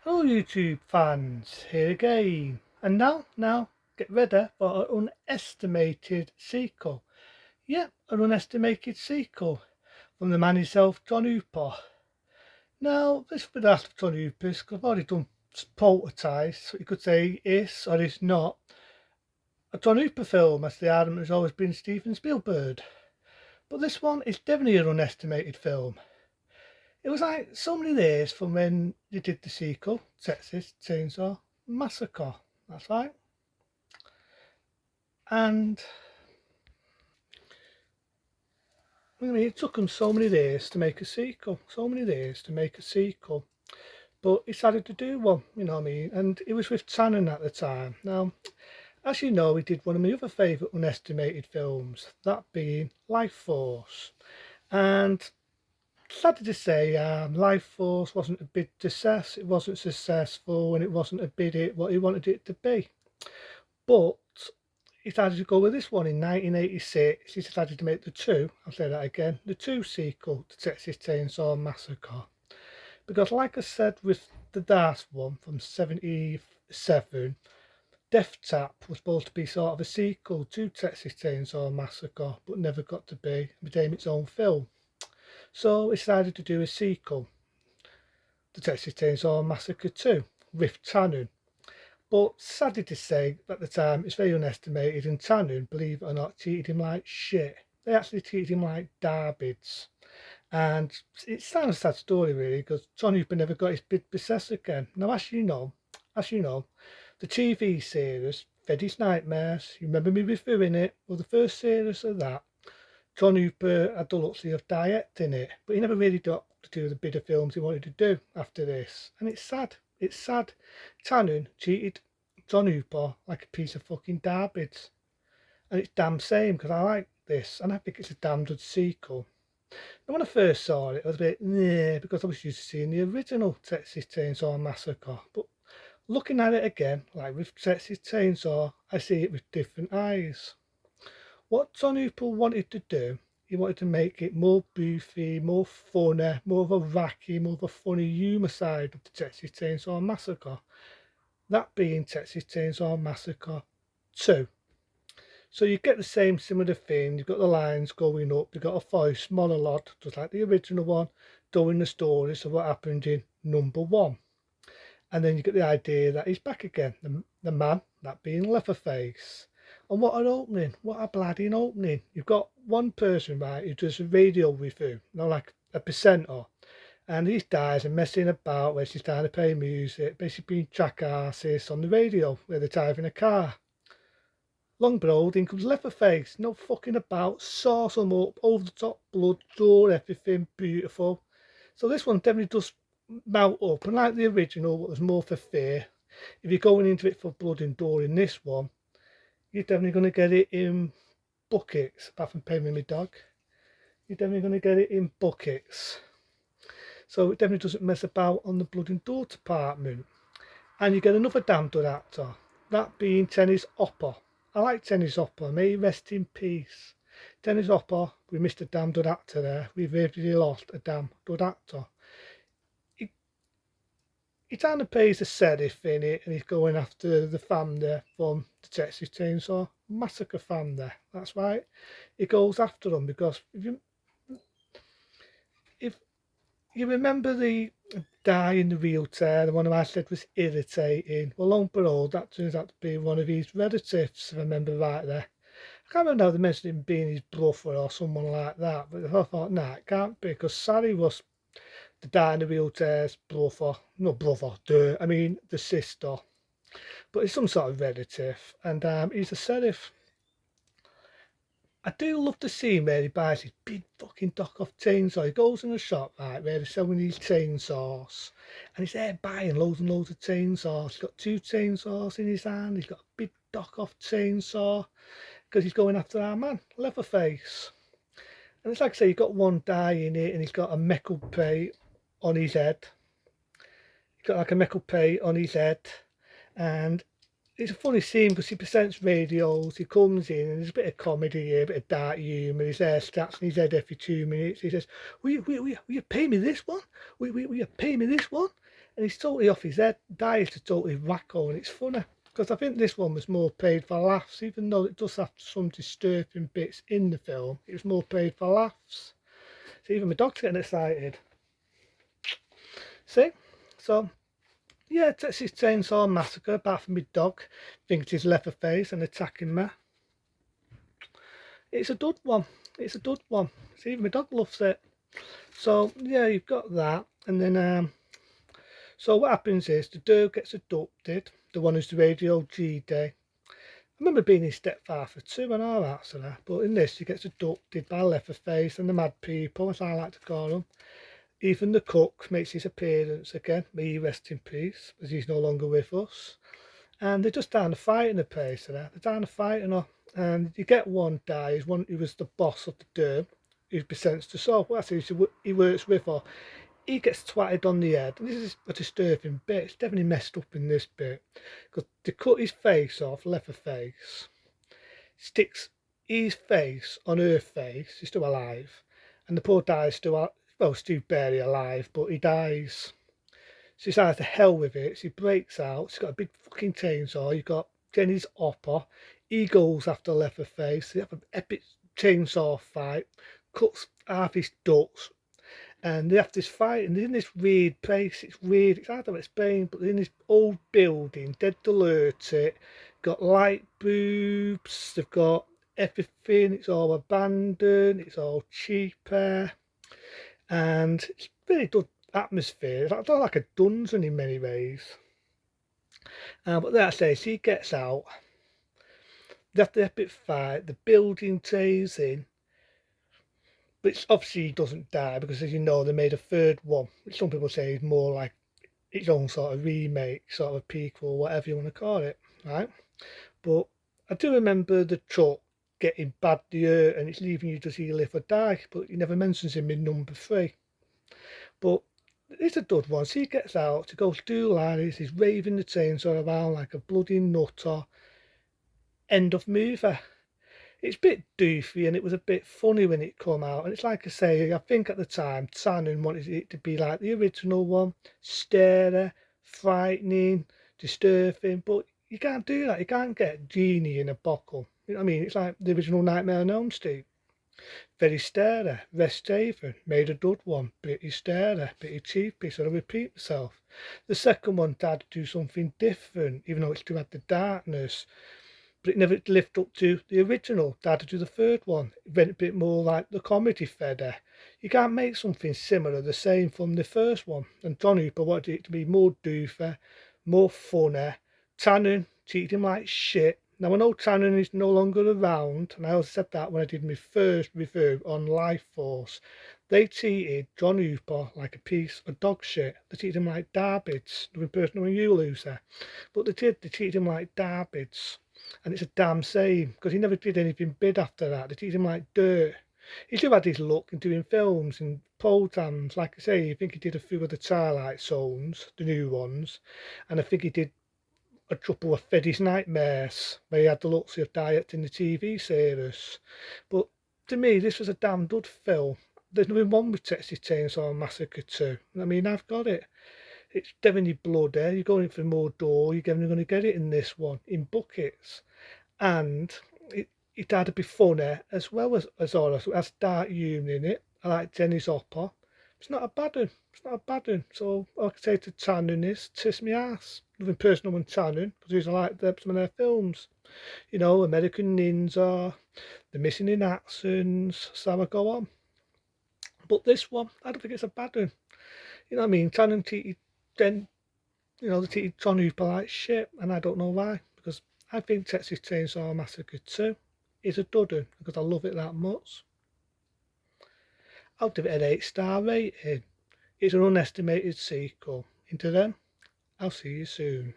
Hello YouTube fans, here again. And now, get ready for an unestimated sequel. Yep, an unestimated sequel from the man himself, John Hooper. Now, this will be the last of John Hooper's, because I've already done Poltergeist, so you could say is or is not a John Hooper film, as the argument has always been Steven Spielberg. But this one is definitely an unestimated film. It was like so many years from when they did the sequel, Texas Chainsaw Massacre. That's right. And I mean, it took them so many years to make a sequel, But he decided to do one, you know what I mean? And it was with Tannen at the time. Now, as you know, he did one of my other favourite unestimated films, that being Life Force. And sad to say, Life Force wasn't a big success. It wasn't successful, and it wasn't a bit what he wanted it to be. But he decided to go with this one in 1986. He decided to make I'll say that again, the two sequel to Texas Chainsaw Massacre. Because, like I said with the last one from '77, Death Tap was supposed to be sort of a sequel to Texas Chainsaw Massacre, but never got to be. It became its own film. So he decided to do a sequel, the Texas Chainsaw Massacre 2, with Tannen. But sadly to say, at the time, it's very underestimated, and Tannen, believe it or not, treated him like shit. They actually treated him like darbies. And it sounds a sad story, really, because John Hooper never got his big success again. Now, as you know, the TV series, Freddy's Nightmares, you remember me reviewing it? Well, the first series of that, John Hooper had the luxury of directing it, but he never really got to do the bit of films he wanted to do after this. And it's sad. It's sad. Tannen cheated John Hooper like a piece of fucking garbage. And it's damn shame, because I like this, and I think it's a damn good sequel. And when I first saw it, I was a bit, nah, because I was used to seeing the original Texas Chainsaw Massacre. But looking at it again, like with Texas Chainsaw, I see it with different eyes. What John Hooper wanted to do, he wanted to make it more beefy, more funny, more of a wacky, more of a funny humour side of the Texas Chainsaw Massacre. That being Texas Chainsaw Massacre 2. So you get the same similar thing, you've got the lines going up, you've got a voice monologue, just like the original one, telling the stories of what happened in number 1. And then you get the idea that he's back again, the man, that being Leatherface. And what an opening, what a bloody opening. You've got one person, right, who does a radio review, like a presenter, and these guys are messing about where she's trying to play music, basically being jackasses on the radio where they're driving a car. Long behold, in comes Leatherface, no fucking about, sauce them up, over the top blood, draw everything, beautiful. So this one definitely does mount up, and like the original, what was more for fear, if you're going into it for blood and gore in this one, you're definitely going to get it in buckets, apart from paying my dog. You're definitely going to get it in buckets. So it definitely doesn't mess about on the blood and gore department. And you get another damn good actor, that being Dennis Hopper. I like Dennis Hopper, may he rest in peace. Dennis Hopper, we missed a damn good actor there. We've really lost a damn good actor. He kind of plays a sheriff in it, and he's going after the family from the Texas Chainsaw Massacre family. That's right. He goes after them because if you remember the guy in the wheelchair, the one who I said was irritating, well, lo and behold, that turns out to be one of his relatives, if I remember right there. I can't remember how they mentioned him being his brother or someone like that, but I thought, nah, it can't be, because Sally was the guy in the wheelchair's brother, no brother, I mean the sister, but it's some sort of relative, and he's a sheriff. I do love the scene where he buys his big fucking dock-off chainsaw. He goes in a shop, right, where they're selling these chainsaws, and he's there buying loads and loads of chainsaws. He's got 2 chainsaws in his hand, he's got a big dock-off chainsaw, because he's going after our man, Leatherface. And it's like I say, you've got one guy in it, and he's got a metal plate on his head. He's got like a metal plate on his head, and it's a funny scene because he presents radios, he comes in, and there's a bit of comedy here, a bit of dark humour, his hair snaps in his head every 2 minutes. He says, will you pay me this one? Will you pay me this one? and he's totally off his head. Diet is totally wacko, and it's funny because I think this one was more played for laughs, even though it does have some disturbing bits in the film. It was more played for laughs. So even my dog's getting excited. See? So, yeah, Texas Chainsaw Massacre, apart from my dog thinks he's Leatherface and attacking me. It's a dud one. It's a dud one. See, even my dog loves it. So, yeah, you've got that. And then, so what happens is the dude gets adopted, the one who's the Radio G Day. I remember being his stepfather too and all that sort of, but in this he gets adopted by Leatherface and the mad people, as I like to call them. Even the cook makes his appearance again, may he rest in peace, as he's no longer with us. And they're just down to fighting the place there. They're down to fighting her. And you get one guy who was the boss of the derm, who's been sentenced to so well, that's who he works with her. He gets twatted on the head, and this is a disturbing bit. It's definitely messed up in this bit because they cut his face off, Leatherface, sticks his face on her face. He's still alive, and the poor guy's still still barely alive, but he dies. So he decides to hell with it. So he breaks out. He's got a big fucking chainsaw. You've got Jenny's hopper. He goes after Leatherface. They have an epic chainsaw fight. Cuts half his ducks. And they have this fight, and they're in this weird place. It's weird, it's hard to explain, but they're in this old building, dead deserted. Got light boobs, they've got everything, it's all abandoned, it's all cheaper, and it's really good atmosphere. It's not like a dungeon in many ways. But that's it, he gets out, they have the epic fight, the building trays in. But obviously he doesn't die because, as you know, they made a third one, which some people say is more like its own sort of remake, sort of prequel, whatever you want to call it, right? But I do remember the truck getting badly hurt and it's leaving you to see live or die, but he never mentions him in number 3. But it's a dud one. So he gets out to go to do lines, he's raving the chainsaw around like a bloody nutter. End of movie. It's a bit doofy and it was a bit funny when it come out, and it's like I say, I think at the time Tannen wanted it to be like the original one, scary, frightening, disturbing, but you can't do that. You can't get genie in a bottle, you know what I mean? It's like the original Nightmare on Elm Street. Very scary, Rest Haven made a dud one, pretty scary, pretty cheapy, so I repeat myself. The second one tried to do something different, even though it still had the darkness, but it never lived up to the original. They had to do the third one. It went a bit more like the comedy feder. You can't make something similar, the same from the first one. And John Hooper wanted it to be more doofy, more funny. Tannen treated him like shit. Now I know Tannen is no longer around, and I also said that when I did my first review on Life Force. They treated John Hooper like a piece of dog shit. They treated him like Darbids, the person when you loser. But they treated him like Darbids. And it's a damn shame because he never did anything big after that. They treated him like dirt. He still had his luck in doing films and programs. Like I say, I think he did a few of the Twilight Zones, the new ones, and I think he did a couple of Freddy's Nightmares where he had the luxury of directing the TV series. But to me, this was a damn good film. There's nothing wrong with Texas Chainsaw Massacre 2. I mean, I've got it. It's definitely blood there. You're going for more door. You're definitely going to get it in this one in buckets, and it had to be funny as well as all. It has dark humour in it. I like Jenny's hopper. It's not a bad one. It's not a bad one. So all I can say to Tannen is kiss me ass. Nothing personal on Tannen because I like some of their films. You know, American Ninja, The Missing in Actions. So I go on. But this one, I don't think it's a bad one. You know what I mean? Tannen then, you know, they treated John Hooper like shit, and I don't know why, because I think Texas Chainsaw Massacre 2 is a dud because I love it that much. I'll give it an 8-star rating. It's an unestimated sequel. Into them, I'll see you soon.